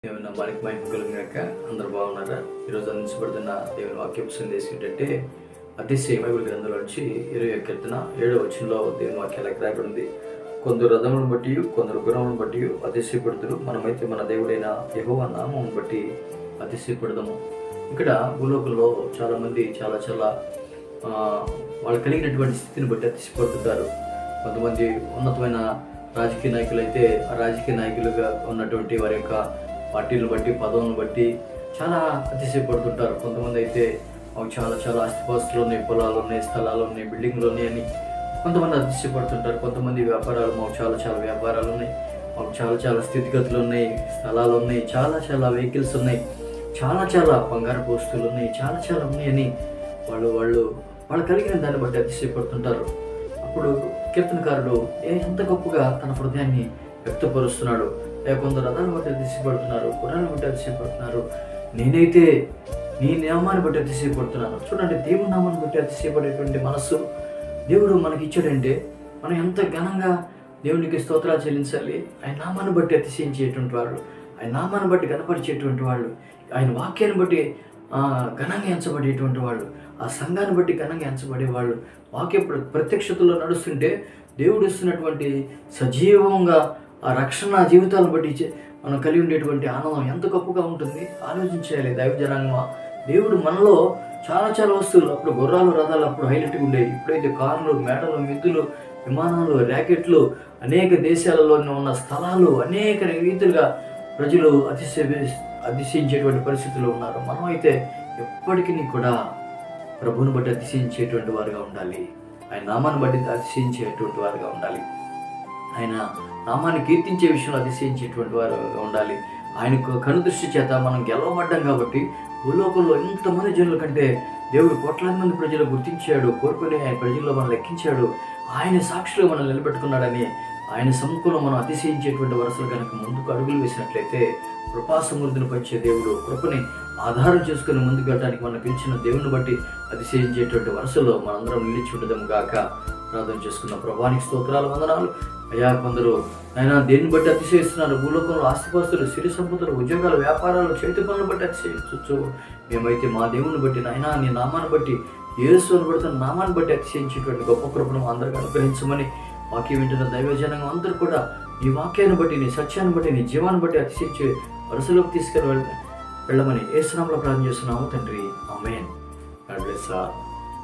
దేవుని నామానికి మహిమ కలుగుగాక. అందరూ బాగున్నారా? ఈరోజు అందించబడుతున్న దేవుని వాక్యపు సందేశం ఏంటంటే అతిశయ బైబిల్ గ్రంథంలో నుంచి 21 కీర్తన 7వ వచనంలో దేవుని వాక్యాలు రాయబడింది. కొందరు రథములను బట్టి కొందరు గుర్రములను బట్టి అతిశయపడుతురు, మనమైతే మన దేవుడైన యెహోవా నామమును బట్టి అతిశయపడదాము. ఇక్కడ భూలోకంలో చాలామంది చాలా వాళ్ళు కలిగినటువంటి స్థితిని బట్టి అతిశయపడుతుంటారు. కొంతమంది ఉన్నతమైన రాజకీయ నాయకులు అయితే ఆ రాజకీయ నాయకులుగా ఉన్నటువంటి వారి యొక్క పార్టీలను బట్టి పదవులను బట్టి చాలా అతిశయపడుతుంటారు. కొంతమంది అయితే మాకు చాలా ఆస్తిపాస్తులు ఉన్నాయి, పొలాలు ఉన్నాయి, స్థలాలు ఉన్నాయి, బిల్డింగ్లు ఉన్నాయి అని కొంతమంది అతిశయపడుతుంటారు. కొంతమంది వ్యాపారాలు, మాకు చాలా వ్యాపారాలు ఉన్నాయి, మాకు చాలా స్థితిగతులు ఉన్నాయి, స్థలాలు ఉన్నాయి, చాలా వెహికల్స్ ఉన్నాయి, చాలా బంగారు వస్తువులు ఉన్నాయి, చాలా ఉన్నాయి అని వాళ్ళు కలిగిన దాన్ని బట్టి అతిశయపడుతుంటారు. అప్పుడు కీర్తనకారుడు ఎంత గొప్పగా తన హృదయాన్ని వ్యక్తపరుస్తున్నాడు. కొందరు రథాన్ని బట్టి అతిశయపడుతున్నారు, గుర్రాలను బట్టి అతిశయపడుతున్నారు, నేనైతే నీ నామాన్ని బట్టి అతిశయపడుతున్నాను. చూడండి, దేవుని నామాన్ని బట్టి అతిశయపడేటువంటి మనస్సు దేవుడు మనకి ఇచ్చాడంటే మనం ఎంత ఘనంగా దేవునికి స్తోత్రాలు చెల్లించాలి. ఆయన నామాన్ని బట్టి అతిశయించేటువంటి వాళ్ళు, ఆయన నామాన్ని బట్టి గణపరిచేటువంటి వాళ్ళు, ఆయన వాక్యాన్ని బట్టి ఘనంగా ఎంచబడేటువంటి వాళ్ళు, ఆ సంఘాన్ని బట్టి ఘనంగా ఎంచబడేవాళ్ళు, వాక్య ప్రత్యక్షతలో నడుస్తుంటే దేవుడు ఇస్తున్నటువంటి సజీవంగా ఆ రక్షణ జీవితాలను బట్టి మనం కలిగి ఉండేటువంటి ఆనందం ఎంత గొప్పగా ఉంటుంది. ఆలోచించాలి దైవజనాంగమా. దేవుడు మనలో చాలా వస్తువులు, అప్పుడు గుర్రాలు రథాలు అప్పుడు హైలైట్గా ఉండేవి. ఇప్పుడైతే కార్లు, మేడలు, మిద్దులు, విమానాలు, ర్యాకెట్లు, అనేక దేశాలలో ఉన్న స్థలాలు, అనేక రీతులుగా ప్రజలు అతిశయించేటువంటి పరిస్థితుల్లో ఉన్నారు. మనం అయితే ఎప్పటికీ కూడా ప్రభువుని బట్టి అతిశయించేటువంటి వారుగా ఉండాలి. ఆయన నామాన్ని బట్టి అతిశయించేటువంటి వారుగా ఉండాలి. ఆయన నామాన్ని కీర్తించే విషయంలో అతిశయించేటువంటి వారుగా ఉండాలి. ఆయనకు కనుదృష్టి చేత మనం గెలవబడ్డాం కాబట్టి భూలోకంలో ఇంతమంది జనుల కంటే దేవుడు కోట్లాది మంది ప్రజలు గుర్తించాడు, కోరుకుని ఆయన ప్రజల్లో మనం లెక్కించాడు. ఆయన సాక్షులు మనం నిలబెట్టుకున్నాడని ఆయన సముఖంలో మనం అతిశయించేటువంటి వరుసలు కనుక ముందుకు అడుగులు వేసినట్లయితే కృపా సమృద్ధిని పంచే దేవుడు కృపని ఆధారం చేసుకుని ముందుకు వెళ్ళడానికి మనం పిలిచిన దేవుని బట్టి అతిశయించేటువంటి వరుసలో మనందరం నిలిచి ఉండదాము గాక. ప్రార్థన చేసుకున్న ప్రభానికి స్తోత్రాలు, వందనాలు అయ్యా. కొందరు ఆయన దేన్ని బట్టి అతిశయిస్తున్నారు. భూలోకంలో ఆస్తిపాస్తులు, సిరి సంపదలు, ఉద్యోగాలు, వ్యాపారాలు, చేతి పనులు బట్టి అతిశయించవచ్చు. మేమైతే మా దేవుని బట్టి నాయనా నీ నామాన్ని బట్టి, యేసు అనబడుతున్న నామాన్ని బట్టి అతిశయించేటువంటి గొప్ప కృపను అందరికీ అనుగ్రహించమని వాక్యం వింటున్న దైవజనాంగం అందరూ కూడా నీ వాక్యాన్ని బట్టి, నీ సత్యాన్ని బట్టి, నీ జీవాన్ని బట్టి అతిశయించే వరుసలోకి తీసుకెళ్ళమని యేసు నామములో ప్రార్థన చేస్తున్నాము తండ్రి. ఆమేన్. God bless all.